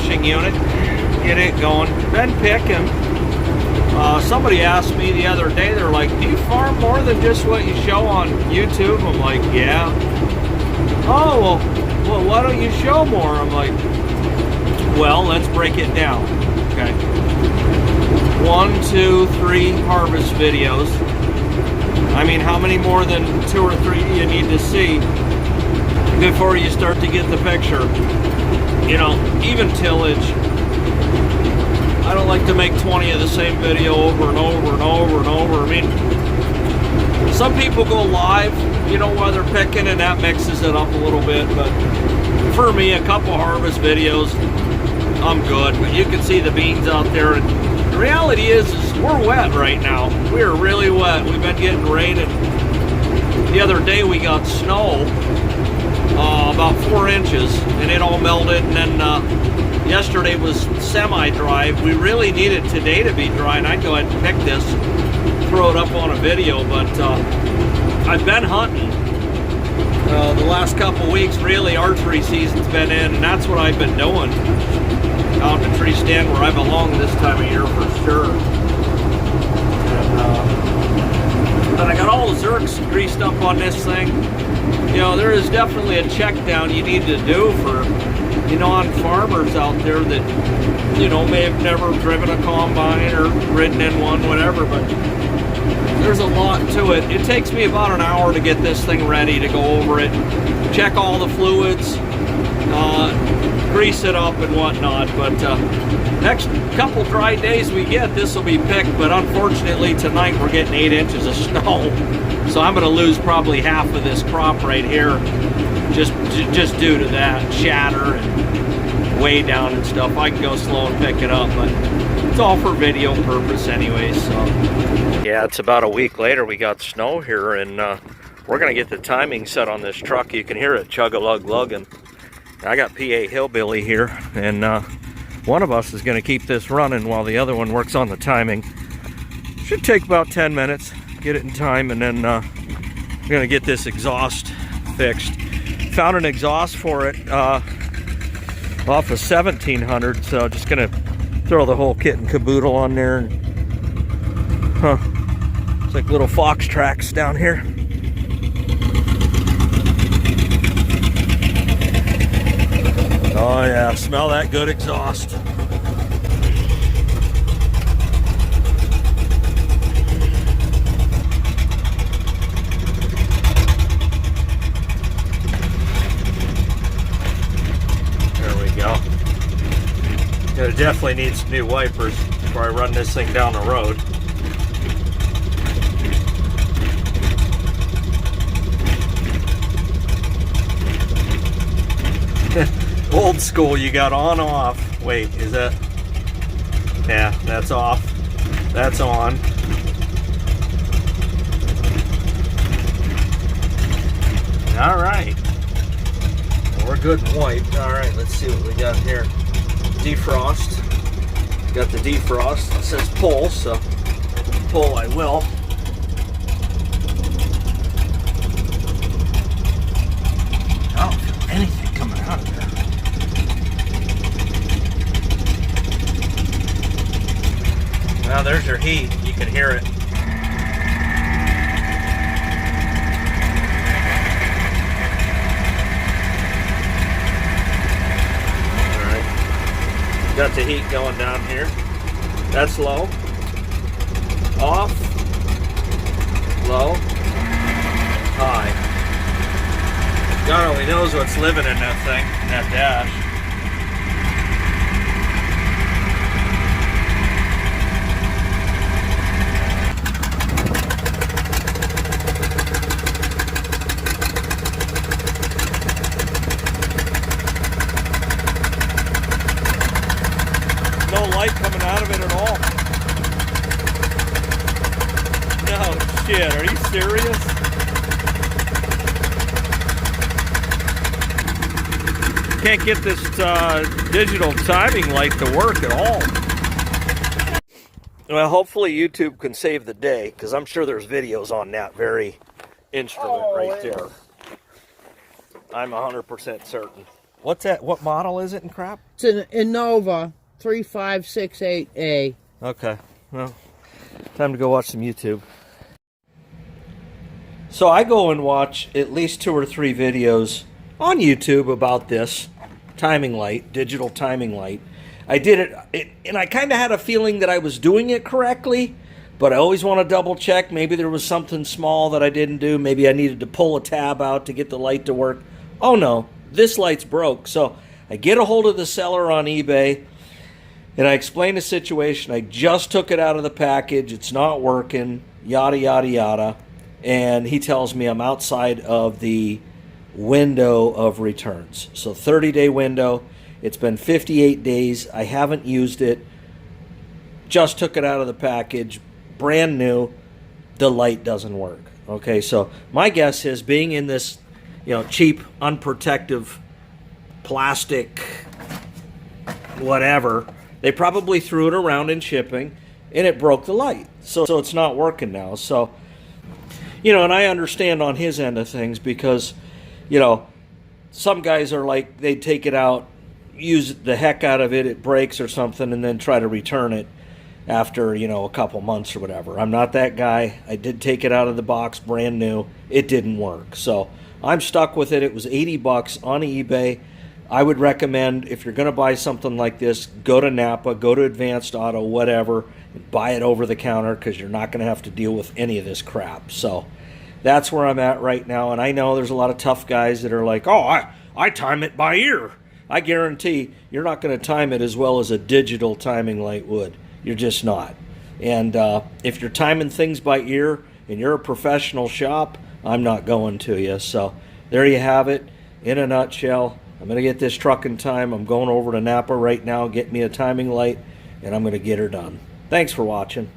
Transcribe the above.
finishing unit, get it going. Been picking. Somebody asked me the other day, they're like, do you farm more than just what you show on YouTube? I'm like, yeah. Oh, well, why don't you show more? I'm like, well, let's break it down. Okay. 1, 2, 3 harvest videos. I mean, how many more than 2 or 3 do you need to see before you start to get the picture? You know, even tillage. I don't like to make 20 of the same video over and over and over and over. I mean, some people go live, you know, while they're picking, and that mixes it up a little bit. But for me, a couple harvest videos, I'm good. But you can see the beans out there. And the reality is we're wet right now. We're really wet. We've been getting rain, and the other day we got snow, about 4 inches, and it all melted. And then yesterday was semi-dry. We really needed today to be dry, and I'd go ahead and pick this, throw it up on a video. But I've been hunting the last couple weeks. Really, archery season's been in, and that's what I've been doing out in the tree stand where I belong this time of year for sure. And I got all the zerks greased up on this thing. You know, there is definitely a check down you need to do for, you non-farmers out there that, you know, may have never driven a combine or ridden in one, whatever, but there's a lot to it. It takes me about an hour to get this thing ready to go over it, check all the fluids, grease it up and whatnot. But next couple dry days we get, this will be picked. But unfortunately tonight we're getting 8 inches of snow, so I'm going to lose probably half of this crop right here, just due to that shatter and way down and stuff. I can go slow and pick it up, but it's all for video purpose anyways. So yeah, it's about a week later. We got snow here, and we're going to get the timing set on this truck. You can hear it chug-a-lug-lugging. I got PA Hillbilly here, and one of us is going to keep this running while the other one works on the timing. Should take about 10 minutes, get it in time, and then we're going to get this exhaust fixed. Found an exhaust for it off of 1700, so just going to throw the whole kit and caboodle on there. It's like little fox tracks down here. Oh yeah, smell that good exhaust. There we go. It definitely needs some new wipers before I run this thing down the road. Old school, you got on off. Wait, is that? Yeah, that's off. That's on. All right. We're good and wiped. All right, let's see what we got here. Defrost. Got the defrost. It says pull, so pull I will. I don't feel anything coming out of there. Now there's your heat. You can hear it. Alright. Got the heat going down here. That's low. Off. Low. High. God only knows what's living in that thing, in that dash. No light coming out of it at all. No shit, are you serious? Can't get this digital timing light to work at all. Well, hopefully YouTube can save the day, because I'm sure there's videos on that very instrument right there. I'm 100% certain. What's that? What model is it in crap? It's an Innova 3568A. Okay, well, time to go watch some YouTube. So I go and watch at least 2 or 3 videos on YouTube about this timing light, digital timing light. I did it, and I kind of had a feeling that I was doing it correctly, but I always want to double check. Maybe there was something small that I didn't do. Maybe I needed to pull a tab out to get the light to work. Oh no, this light's broke. So I get a hold of the seller on eBay, and I explain the situation. I just took it out of the package. It's not working, yada, yada, yada. And he tells me I'm outside of the window of returns. So 30-day window. It's been 58 days. I haven't used it. Just took it out of the package. Brand new. The light doesn't work. Okay, so my guess is, being in this, cheap, unprotective plastic whatever, they probably threw it around in shipping and it broke the light. So it's not working now. So, and I understand on his end of things, because, some guys are like, they take it out, use the heck out of it, it breaks or something, and then try to return it after, a couple months or whatever. I'm not that guy. I did take it out of the box brand new. It didn't work. So I'm stuck with it. It was $80 on eBay. I would recommend, if you're going to buy something like this, go to Napa, go to Advanced Auto, whatever, and buy it over the counter, because you're not going to have to deal with any of this crap. So that's where I'm at right now. And I know there's a lot of tough guys that are like, oh, I time it by ear. I guarantee you're not going to time it as well as a digital timing light would. You're just not. And if you're timing things by ear and you're a professional shop, I'm not going to you. So there you have it in a nutshell. I'm going to get this truck in time. I'm going over to Napa right now, get me a timing light, and I'm going to get her done. Thanks for watching.